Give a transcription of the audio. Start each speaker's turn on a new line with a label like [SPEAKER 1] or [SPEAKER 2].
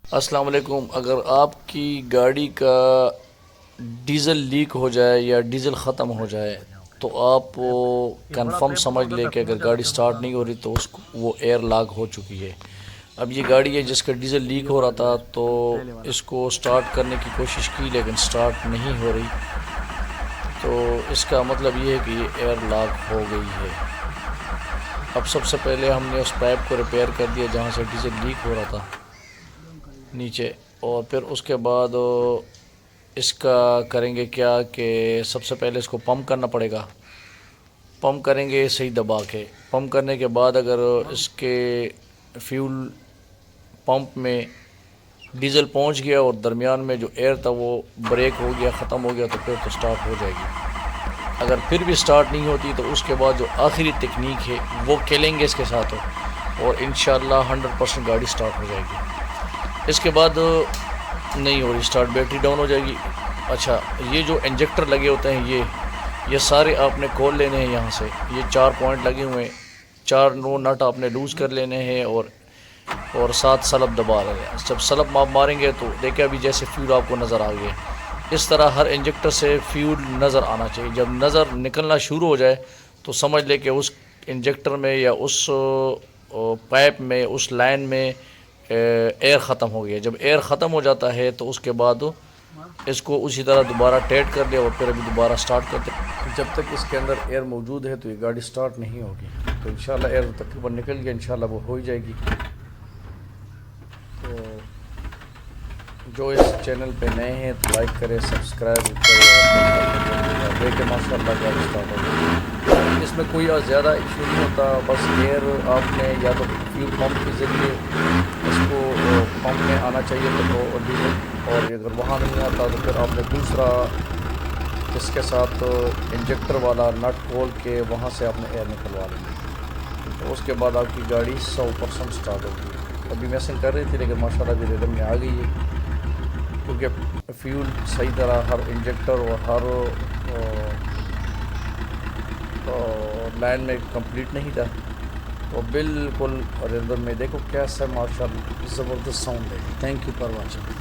[SPEAKER 1] अस्सलाम वालेकुम। अगर आपकी गाड़ी का डीज़ल लीक हो जाए या डीज़ल ख़त्म हो जाए तो आप वो कंफर्म समझ लें कि अगर गाड़ी स्टार्ट नहीं हो रही तो उसको वो एयर लॉक हो चुकी है। अब ये गाड़ी है जिसका डीज़ल लीक हो रहा था, तो इसको स्टार्ट करने की कोशिश की लेकिन स्टार्ट नहीं हो रही, तो इसका मतलब ये है कि ये एयर लॉक हो गई है। अब सबसे पहले हमने उस पाइप को रिपेयर कर दिया जहाँ से डीज़ल लीक हो रहा था नीचे, और फिर उसके बाद इसका करेंगे क्या कि सबसे पहले इसको पंप करना पड़ेगा। पंप करेंगे सही दबा के। पंप करने के बाद अगर इसके फ्यूल पंप में डीज़ल पहुंच गया और दरमियान में जो एयर था वो ब्रेक हो गया, ख़त्म हो गया, तो फिर तो स्टार्ट हो जाएगी। अगर फिर भी स्टार्ट नहीं होती तो उसके बाद जो आखिरी तकनीक है वो खेलेंगे इसके साथ और इंशाल्लाह 100% गाड़ी स्टार्ट हो जाएगी। इसके बाद नहीं हो रही स्टार्ट, बैटरी डाउन हो जाएगी। अच्छा, ये जो इंजेक्टर लगे होते हैं ये सारे आपने खोल लेने हैं। यहाँ से ये 4 पॉइंट लगे हुए हैं, 4 नो नट आपने लूज़ कर लेने हैं और 7 सलब दबा रहे हैं। जब सलब आप मारेंगे तो देखिए अभी जैसे फ्यूल आपको नज़र आ गया, इस तरह हर इंजेक्टर से फ्यूल नज़र आना चाहिए। जब नज़र निकलना शुरू हो जाए तो समझ ले कि उस इंजेक्टर में या उस पाइप में, उस लाइन में एयर ख़त्म हो गया। जब एयर ख़त्म हो जाता है तो उसके बाद इसको उसी तरह दोबारा टाइट कर लिया और फिर अभी दोबारा स्टार्ट करते। जब तक इसके अंदर एयर मौजूद है तो ये गाड़ी स्टार्ट नहीं होगी। तो इंशाल्लाह एयर तकरीबन निकल गया, इंशाल्लाह वो हो ही जाएगी। तो जो इस चैनल पे नए हैं तो लाइक करें, सब्सक्राइब करें। देखिए माशाल्लाह गाड़ी स्टार्ट हो गई। इसमें कोई ज़्यादा इशू नहीं होता, बस एयर आपने या तो फ्यूल पंप के ज़रिए इसको पंप में आना चाहिए तो डीजल, और अगर वहाँ नहीं आता तो फिर आपने दूसरा इसके साथ इंजेक्टर वाला नट खोल के वहाँ से आपने एयर निकलवा लेंगे, तो उसके बाद आपकी गाड़ी 100% स्टार्ट होगी। अभी मैसिंग कर रही थी लेकिन माशाल्लाह भी रिदम में आ गई है, क्योंकि फ्यूल सही तरह हर इंजेक्टर और हर लाइन में कंप्लीट नहीं था, तो बिल्कुल रिदम में। देखो कैसा माशाल्लाह ज़बरदस्त साउंड है। Thank you for watching.